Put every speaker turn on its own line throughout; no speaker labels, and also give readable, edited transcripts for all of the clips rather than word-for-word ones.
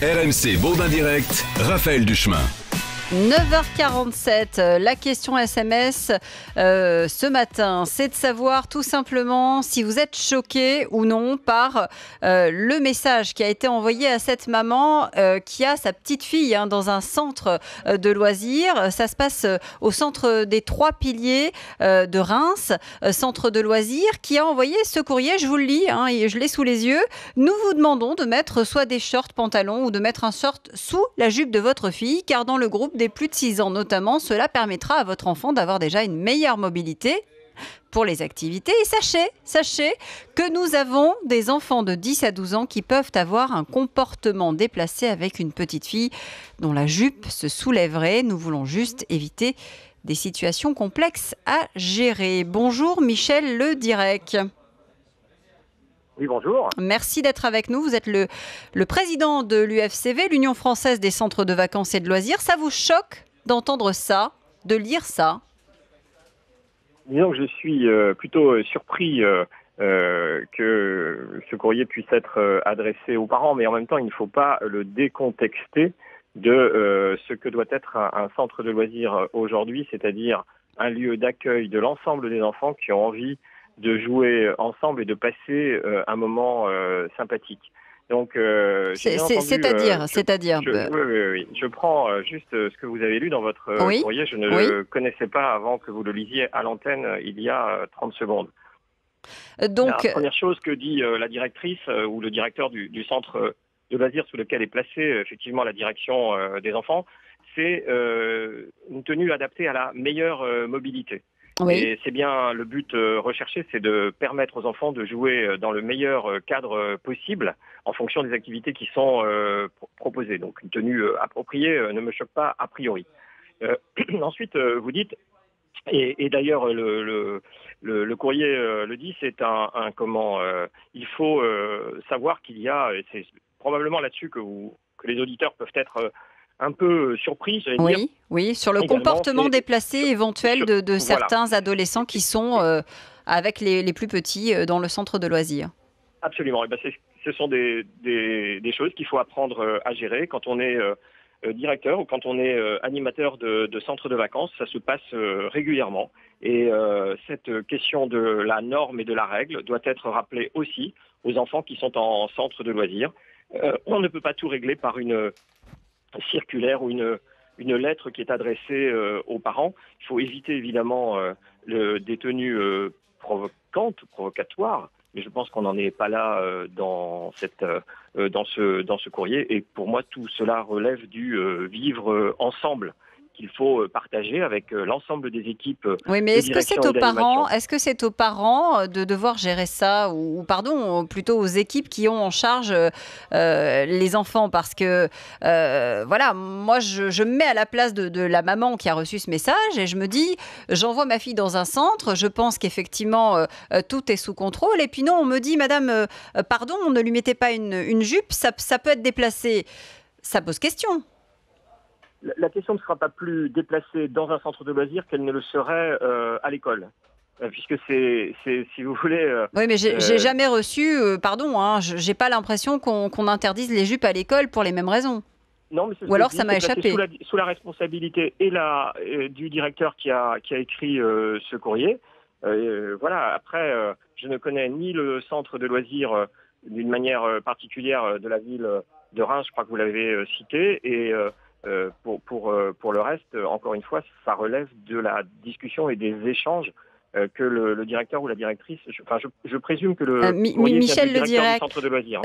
RMC Baudin Direct, Raphaël Duchemin.
9h47, la question SMS ce matin, c'est de savoir tout simplement si vous êtes choqué ou non par le message qui a été envoyé à cette maman qui a sa petite fille dans un centre de loisirs. Ça se passe au centre des Trois Piliers de Reims, centre de loisirs, qui a envoyé ce courrier, je vous le lis, et je l'ai sous les yeux. Nous vous demandons de mettre soit des shorts pantalons ou de mettre un short sous la jupe de votre fille, car dans le groupe des plus de 6 ans notamment, cela permettra à votre enfant d'avoir déjà une meilleure mobilité pour les activités. Et sachez que nous avons des enfants de 10 à 12 ans qui peuvent avoir un comportement déplacé avec une petite fille dont la jupe se soulèverait. Nous voulons juste éviter des situations complexes à gérer. Bonjour Michel Le Direct.
Oui, bonjour.
Merci d'être avec nous. Vous êtes le président de l'UFCV, l'Union française des centres de vacances et de loisirs. Ça vous choque d'entendre ça, de lire ça?
Disons que je suis plutôt surpris que ce courrier puisse être adressé aux parents, mais en même temps, il ne faut pas le décontexter de ce que doit être un centre de loisirs aujourd'hui, c'est-à-dire un lieu d'accueil de l'ensemble des enfants qui ont envie de jouer ensemble et de passer un moment sympathique. Donc,
c'est-à-dire
oui. Je prends juste ce que vous avez lu dans votre courrier. Je ne le connaissais pas avant que vous le lisiez à l'antenne il y a 30 secondes.
Donc,
la première chose que dit la directrice ou le directeur du centre de loisirs sous lequel est placée effectivement la direction des enfants, c'est une tenue adaptée à la meilleure mobilité.
Oui.
Et c'est bien le but recherché, c'est de permettre aux enfants de jouer dans le meilleur cadre possible en fonction des activités qui sont proposées. Donc une tenue appropriée ne me choque pas a priori. Ensuite, vous dites, et d'ailleurs le courrier le dit, c'est il faut savoir qu'il y a, et c'est probablement là-dessus que les auditeurs peuvent être un peu surpris, j'allais dire.
Oui, sur le comportement déplacé éventuel de certains adolescents qui sont avec les plus petits dans le centre de loisirs.
Absolument. Et ben ce sont des choses qu'il faut apprendre à gérer quand on est directeur ou quand on est animateur de centre de vacances. Ça se passe régulièrement. Et cette question de la norme et de la règle doit être rappelée aussi aux enfants qui sont en centre de loisirs. On ne peut pas tout régler par une circulaire ou une lettre qui est adressée aux parents. Il faut éviter évidemment des tenues provocantes, provocatoires, mais je pense qu'on n'en est pas là dans ce courrier. Et pour moi, tout cela relève du vivre ensemble qu'il faut partager avec l'ensemble des équipes.
Oui, mais est-ce que c'est aux parents de devoir gérer ça ou plutôt aux équipes qui ont en charge les enfants? Parce que moi je me mets à la place de la maman qui a reçu ce message et je me dis, j'envoie ma fille dans un centre, je pense qu'effectivement tout est sous contrôle, et puis non, on me dit, madame, pardon, ne lui mettez pas une jupe, ça peut être déplacé. Ça pose question.
La question ne sera pas plus déplacée dans un centre de loisirs qu'elle ne le serait à l'école. Puisque c'est, si vous voulez...
oui, mais j'ai jamais reçu... j'ai pas l'impression qu'on interdise les jupes à l'école pour les mêmes raisons.
Non, mais
ou alors ça m'a échappé.
Sous la responsabilité du directeur qui a écrit ce courrier. Après, je ne connais ni le centre de loisirs d'une manière particulière de la ville de Reims, je crois que vous l'avez cité, et... pour le reste, encore une fois, ça relève de la discussion et des échanges que le directeur ou la directrice, je présume que le
Michel Le Direct,
du centre de loisirs.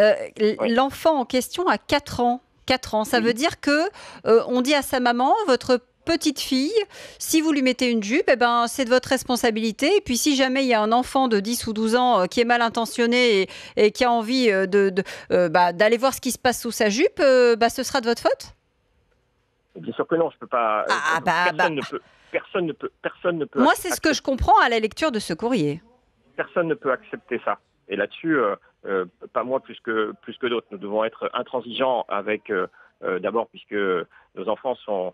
L'enfant en question a 4 ans. 4 ans, ça veut dire que on dit à sa maman, votre petite fille, si vous lui mettez une jupe, c'est de votre responsabilité. Et puis si jamais il y a un enfant de 10 ou 12 ans qui est mal intentionné et qui a envie d'aller voir ce qui se passe sous sa jupe, ce sera de votre faute?
Bien sûr que non, je peux pas. Personne ne peut.
Moi, c'est ce que je comprends à la lecture de ce courrier.
Personne ne peut accepter ça. Et là-dessus, pas moi plus que d'autres. Nous devons être intransigeants avec, d'abord, puisque nos enfants sont,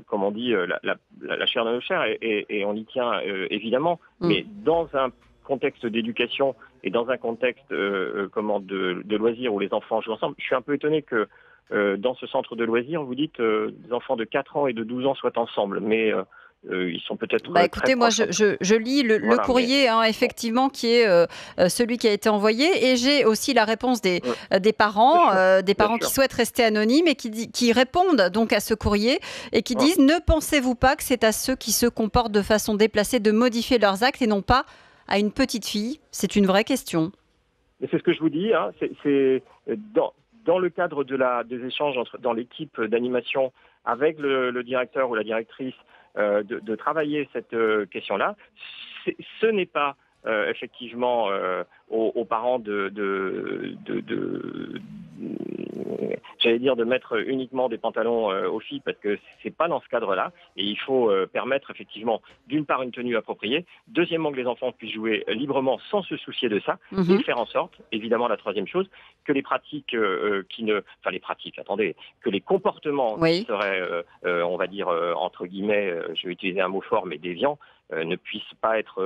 comme on dit, la chair de nos chairs, et on y tient évidemment. Mais dans un contexte d'éducation et dans un contexte de loisirs où les enfants jouent ensemble, je suis un peu étonné que dans ce centre de loisirs, vous dites des enfants de 4 ans et de 12 ans soient ensemble, mais ils sont peut-être
écoutez, moi je lis le courrier effectivement qui est celui qui a été envoyé, et j'ai aussi la réponse des parents, qui souhaitent rester anonymes et qui répondent donc à ce courrier et qui disent: ne pensez-vous pas que c'est à ceux qui se comportent de façon déplacée de modifier leurs actes et non pas à une petite fille? C'est une vraie question.
Mais c'est ce que je vous dis, c'est dans le cadre des échanges dans l'équipe d'animation avec le directeur ou la directrice, de travailler cette question-là. Ce n'est pas effectivement aux parents j'allais dire de mettre uniquement des pantalons aux filles, parce que c'est pas dans ce cadre-là, et il faut permettre effectivement d'une part une tenue appropriée, deuxièmement que les enfants puissent jouer librement sans se soucier de ça, et faire en sorte, évidemment la troisième chose, que les pratiques que les comportements qui seraient, on va dire entre guillemets, je vais utiliser un mot fort mais déviants, ne puissent pas être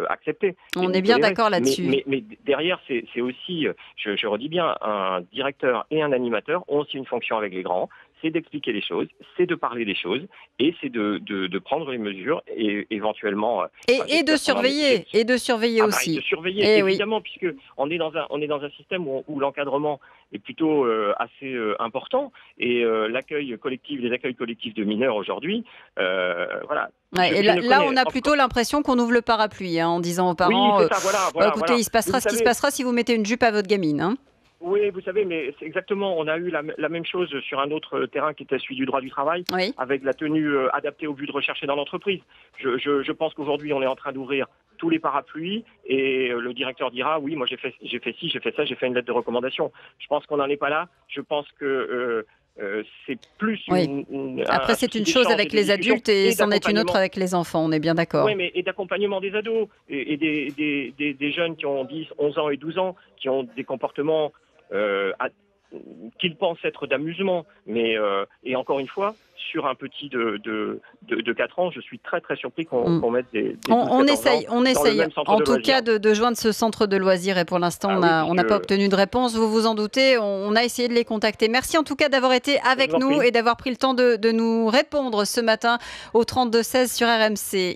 acceptés.
On est bien d'accord là-dessus.
Mais derrière, c'est aussi, je redis bien, un directeur et un animateur ont aussi une fonction avec les grands, c'est d'expliquer les choses, c'est de parler des choses, et c'est de prendre les mesures et éventuellement...
Et de surveiller, aussi.
De surveiller, évidemment, puisque on est dans un système où l'encadrement est plutôt assez important, et les accueils collectifs de mineurs aujourd'hui, voilà.
Là, on a plutôt l'impression qu'on ouvre le parapluie en disant aux parents,
oui, c'est ça, voilà,
écoutez, il se passera ce qui se passera si vous mettez une jupe à votre gamine.
Oui, vous savez, mais c'est exactement, on a eu la même chose sur un autre terrain qui était celui du droit du travail, avec la tenue adaptée au but de rechercher dans l'entreprise. Je pense qu'aujourd'hui, on est en train d'ouvrir tous les parapluies, et le directeur dira: oui, moi j'ai fait ci, j'ai fait ça, j'ai fait une lettre de recommandation. Je pense qu'on n'en est pas là. Je pense que c'est plus
après, c'est une chose avec les adultes et c'en est une autre avec les enfants, on est bien d'accord.
Oui, mais et d'accompagnement des ados et des jeunes qui ont 10, 11 ans et 12 ans, qui ont des comportements qu'ils pensent être d'amusement, mais et encore une fois, sur un petit de 4 ans, je suis très très surpris qu'on mette des
on essaye en tout cas de joindre ce centre de loisirs, et pour l'instant on n'a pas obtenu de réponse, vous vous en doutez, on a essayé de les contacter. Merci en tout cas d'avoir été avec nous et d'avoir pris le temps de nous répondre ce matin au 32-16 sur RMC.